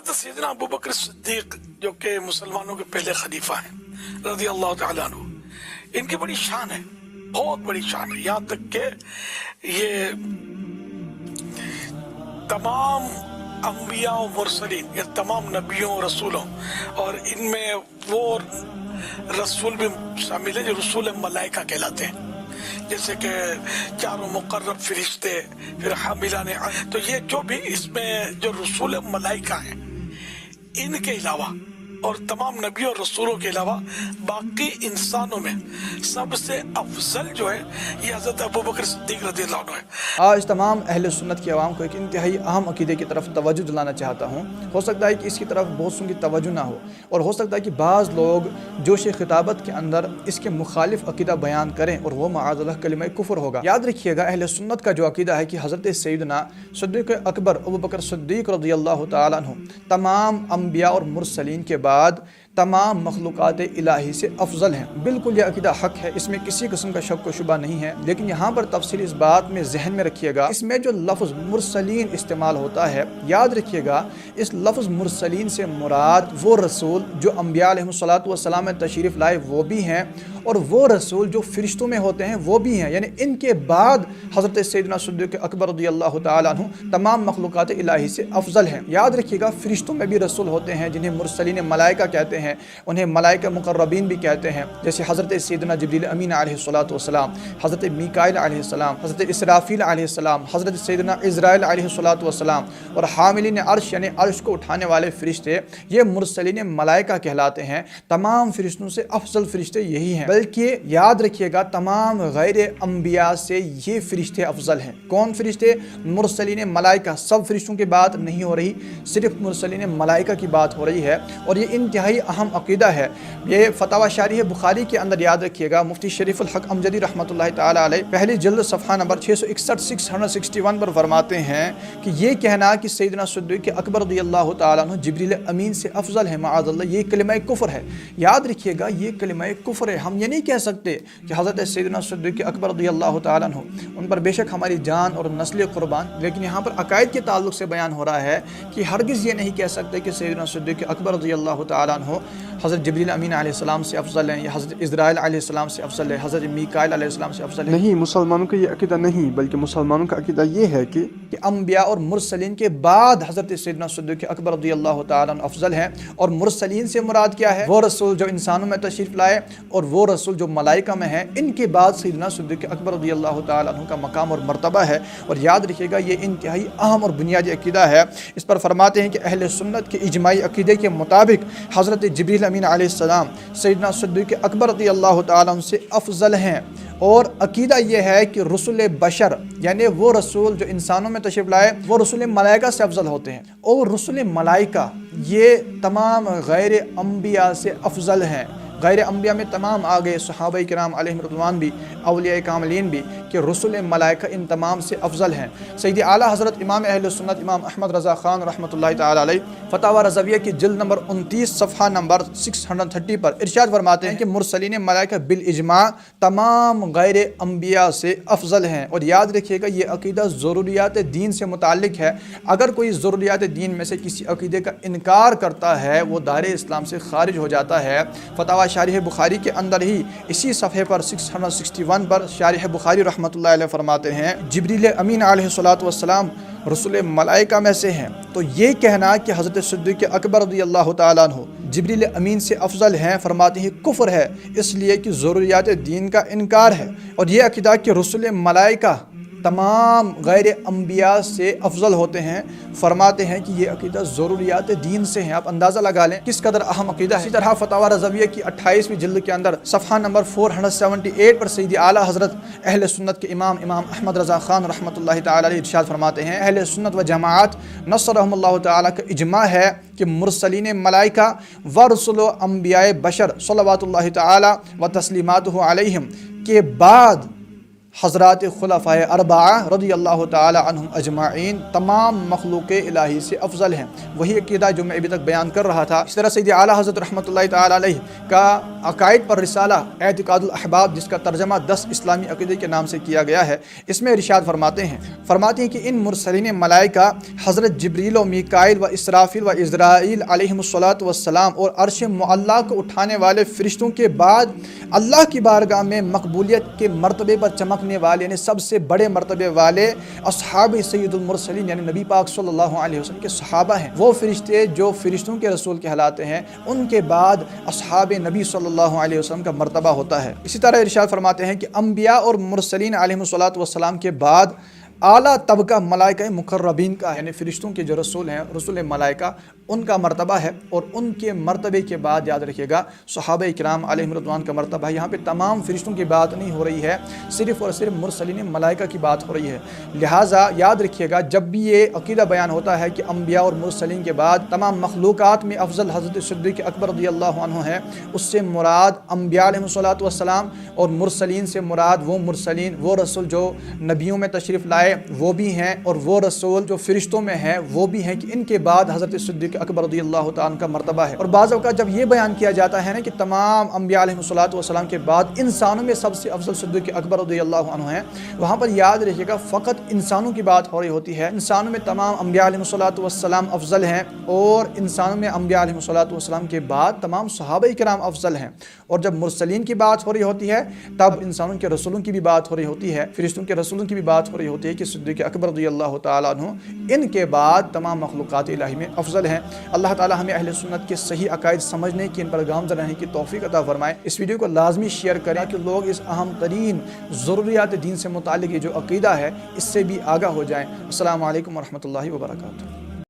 حضرت سیدنا ابو بکر صدیق جو کہ مسلمانوں کے پہلے خلیفہ ہیں رضی اللہ تعالیٰ عنہ، ان کی بڑی شان ہے، بہت بڑی شان ہے، یہاں تک کہ یہ تمام انبیاء و مرسلین، یہ تمام نبیوں و رسولوں، اور ان میں وہ رسول بھی شامل ہے جو رسول ملائکہ کہلاتے ہیں، جیسے کہ چاروں مقرب فرشتے، پھر حاملان عرش، تو یہ جو بھی اس میں جو رسول ملائکہ ہیں، ان کے علاوہ اور تمام نبیوں اور رسولوں کے علاوہ باقی انسانوں میں سب سے افضل جو ہے یہ حضرت ابو بکر صدیق رضی اللہ عنہ ہے۔ آج تمام اہل سنت کی عوام کو ایک انتہائی اہم عقیدے کی طرف توجہ دلانا چاہتا ہوں۔ ہو سکتا ہے کہ اس کی طرف بہت سوں کی توجہ نہ ہو، اور ہو سکتا ہے کہ بعض لوگ جوش خطابت کے اندر اس کے مخالف عقیدہ بیان کریں، اور وہ معاذ اللہ کلمہ کفر ہوگا۔ یاد رکھیے گا، اہل سنت کا جو عقیدہ ہے کہ حضرت سیدنا صدیق اکبر ابو بکر صدیق رضی اللہ تعالیٰ عنہ تمام انبیاء اور مرسلین کے بعد تمام مخلوقات الہی سے افضل ہیں۔ بالکل یہ عقیدہ حق ہے، اس میں کسی قسم کا شک و شبہ نہیں ہے، لیکن یہاں پر تفصیل اس بات میں ذہن میں رکھیے گا، اس میں جو لفظ مرسلین استعمال ہوتا ہے، یاد رکھیے گا اس لفظ مرسلین سے مراد وہ رسول جو انبیاء علیہ السلام میں تشریف لائے وہ بھی ہیں، اور وہ رسول جو فرشتوں میں ہوتے ہیں وہ بھی ہیں، یعنی ان کے بعد حضرت سیدنا صدیق اکبر رضی اللہ تعالیٰ عنہ تمام مخلوقات الہی سے افضل ہیں۔ یاد رکھیے گا، فرشتوں میں بھی رسول ہوتے ہیں جنہیں مرسلین ملائکہ کہتے ہیں، انہیں ملائکہ مقربین بھی کہتے ہیں، جیسے حضرت سیدنا جبریل امین علیہ السلام، حضرت میکائیل علیہ السلام، حضرت اسرافیل علیہ السلام، حضرت سیدنا عزرائیل علیہ السلام، اور حاملین عرش یعنی عرش کو اٹھانے والے فرشتے، یہ مرسلین ملائکہ کہلاتے ہیں۔ تمام فرشتوں سے افضل فرشتے یہی ہیں، بلکہ یاد رکھیے گا تمام غیر انبیاء سے یہ فرشتے افضل ہیں۔ کون فرشتے؟ مرسلین ملائکہ۔ سب فرشتوں کی بات نہیں ہو رہی، صرف مرسلین ملائکہ کی بات ہو رہی ہے، اور یہ انتہائی اہم عقیدہ ہے۔ یہ فتاوی شارح بخاری کے اندر یاد رکھیے گا، مفتی شریف الحق امجدی رحمۃ اللہ تعالی علیہ پہلی جلد صفحہ نمبر 661 پر فرماتے ہیں کہ یہ کہنا کہ سیدنا صدیق اکبر رضی اللہ تعالیٰ عنہ جبریل امین سے افضل ہے، معاذ اللہ، یہ کلمہ کفر ہے۔ یاد رکھیے گا، یہ کلمہ کفر ہے۔ ہم یہ نہیں کہہ سکتے کہ حضرت سیدنا صدیق اکبر رضی اللہ تعالیٰ عنہ ان پر بے شک ہماری جان اور نسل قربان، لیکن یہاں پر عقائد کے تعلق سے بیان ہو رہا ہے کہ ہرگز یہ نہیں کہہ سکتے کہ سیدنا صدیق اکبر رضی اللہ تعالیٰ عنہ حضرت جبریل امین علیہ السلام سے افضل ہیں، یا حضرت عزرائیل علیہ السلام سے افضل ہے، حضرت میکائیل علیہ السلام سے افضل ہے۔ نہیں، مسلمانوں کا یہ عقیدہ نہیں، بلکہ مسلمانوں کا عقیدہ یہ ہے کہ انبیاء اور مرسلین کے بعد حضرت سیدنا صدیق اکبر رضی اللہ تعالیٰ عنہ افضل ہیں، اور مرسلین سے مراد کیا ہے؟ وہ رسول جو انسانوں میں تشریف لائے اور وہ رسول جو ملائکہ میں ہیں، ان کے بعد سیدنا صدیق اکبر رضی اللہ تعالیٰ عنہ کا مقام اور مرتبہ ہے۔ اور یاد رکھیے گا، یہ انتہائی اہم اور بنیادی عقیدہ ہے۔ اس پر فرماتے ہیں کہ اہل سنت کے اجماعی عقیدے کے مطابق حضرت جبریل امین علیہ السلام سیدنا صدیق اکبر رضی اللہ تعالیٰ عنہ سے افضل ہیں، اور عقیدہ یہ ہے کہ رسول بشر یعنی وہ رسول جو انسانوں میں تشریف لائے وہ رسول ملائکہ سے افضل ہوتے ہیں، اور رسول ملائکہ یہ تمام غیر انبیاء سے افضل ہیں۔ غیر انبیاء میں تمام آگے صحابہ کرام علیہم رضوان بھی، اولیاء کاملین بھی، کہ رسول ملائکہ ان تمام سے افضل ہیں۔ سید اعلیٰ حضرت امام اہل سنت امام احمد رضا خان رحمۃ اللہ تعالی علیہ فتاوی رضویہ کی جلد نمبر 29 صفحہ نمبر 630 پر ارشاد فرماتے ہیں کہ مرسلین ملائکہ بالاجماع تمام غیر انبیاء سے افضل ہیں۔ اور یاد رکھیے گا، یہ عقیدہ ضروریات دین سے متعلق ہے۔ اگر کوئی ضروریات دین میں سے کسی عقیدے کا انکار کرتا ہے وہ دائرہ اسلام سے خارج ہو جاتا ہے۔ فتاوی شارح بخاری کے اندر ہی اسی صفحے پر 661 پر شارح بخاری رحمۃ اللہ علیہ فرماتے ہیں جبریل امین علیہ السلام رسول ملائکہ میں سے ہیں، تو یہ کہنا کہ حضرت صدیق اکبر رضی اللہ تعالیٰ عنہ جبریل امین سے افضل ہیں، فرماتے ہیں کفر ہے، اس لیے کہ ضروریات دین کا انکار ہے۔ اور یہ عقیدہ کہ رسول ملائکہ تمام غیر انبیاء سے افضل ہوتے ہیں، فرماتے ہیں کہ یہ عقیدہ ضروریات دین سے ہیں۔ آپ اندازہ لگا لیں کس قدر اہم عقیدہ ہے۔ اسی طرح فتاوی رضویہ کی 28ویں جلد کے اندر صفحہ نمبر 478 پر سید اعلیٰ حضرت اہل سنت کے امام احمد رضا خان رحمۃ اللہ تعالی علیہ ارشاد فرماتے ہیں، اہل سنت و جماعت نصرہم اللہ تعالی کا اجماع ہے کہ مرسلین ملائکہ و رسول و انبیاء بشر صلوات اللہ تعالی و تسلیماتہ علیہم کے بعد حضرات خلفائے اربعہ رضی اللہ تعالی عنہم اجمعین تمام مخلوق الہی سے افضل ہیں۔ وہی عقیدہ جو میں ابھی تک بیان کر رہا تھا۔ اس طرح سید اعلیٰ حضرت رحمۃ اللہ تعالی علیہ کا عقائد پر رسالہ اعتقاد الاحباب، جس کا ترجمہ 10 اسلامی عقیدے کے نام سے کیا گیا ہے، اس میں ارشاد فرماتے ہیں کہ ان مرسلین ملائکہ حضرت جبریل و میکائیل و اسرافیل و عزرائیل علیہم الصلاۃ والسلام اور عرش معلیٰ کو اٹھانے والے فرشتوں کے بعد اللہ کی بارگاہ میں مقبولیت کے مرتبے پر چمکنے والے، یعنی سب سے بڑے مرتبے والے اصحاب سید المرسلین، یعنی نبی پاک صلی اللہ علیہ وسلم کے صحابہ ہیں۔ وہ فرشتے جو فرشتوں کے رسول کہلاتے ہیں، ان کے بعد اصحاب نبی صلی اللہ علیہ وسلم کا مرتبہ ہوتا ہے۔ اسی طرح ارشاد فرماتے ہیں کہ انبیاء اور مرسلین علیہم الصلاۃ والسلام کے بعد اعلیٰ طبقہ ملائکہ مقربین کا، یعنی فرشتوں کے جو رسول ہیں، رسول ملائکہ، ان کا مرتبہ ہے، اور ان کے مرتبے کے بعد یاد رکھیے گا صحابہ کرام علیہم رضوان کا مرتبہ ہے۔ یہاں پہ تمام فرشتوں کی بات نہیں ہو رہی ہے، صرف اور صرف مرسلین ملائکہ کی بات ہو رہی ہے۔ لہٰذا یاد رکھیے گا، جب بھی یہ عقیدہ بیان ہوتا ہے کہ انبیاء اور مرسلین کے بعد تمام مخلوقات میں افضل حضرت صدیق اکبر رضی اللہ عنہ ہے، اس سے مراد انبیاء علیہم الصلاۃ والسلام، اور مرسلین سے مراد وہ مرسلین، وہ رسول جو نبیوں میں تشریف لائے وہ بھی ہیں، اور وہ رسول جو فرشتوں میں ہیں وہ بھی ہیں، کہ ان کے بعد حضرت صدیق اکبر رضی اللہ تعالیٰ کا مرتبہ ہے۔ اور بعض اوقات جب یہ بیان کیا جاتا ہے نا کہ تمام انبیاء علیہ الصلوۃ والسلام کے بعد انسانوں میں سب سے افضل صدیق اکبر رضی اللہ عنہ ہیں، وہاں پر یاد رکھیے گا فقط انسانوں کی بات ہو رہی ہوتی ہے۔ انسانوں میں تمام انبیاء علیہ الصلوۃ والسلام افضل ہیں، اور انسانوں میں انبیاء علیہ الصلوۃ والسلام کے بعد تمام صحابہ کرام افضل ہیں۔ اور جب مرسلین کی بات ہو رہی ہوتی ہے، تب انسانوں کے رسولوں کی بھی بات ہو رہی ہوتی ہے، فرشتوں کے رسولوں کی بھی بات ہو رہی ہوتی ہے کہ صدیق اکبر رضی اللہ تعالیٰ عنہ ان کے بعد تمام مخلوقات الہی میں افضل ہیں۔ اللہ تعالیٰ ہمیں اہل سنت کے صحیح عقائد سمجھنے کی، ان پر گامزن رہنے کی توفیق عطا فرمائے۔ اس ویڈیو کو لازمی شیئر کریں کہ لوگ اس اہم ترین ضروریات دین سے متعلق یہ جو عقیدہ ہے اس سے بھی آگاہ ہو جائیں۔ السلام علیکم ورحمۃ اللہ وبرکاتہ۔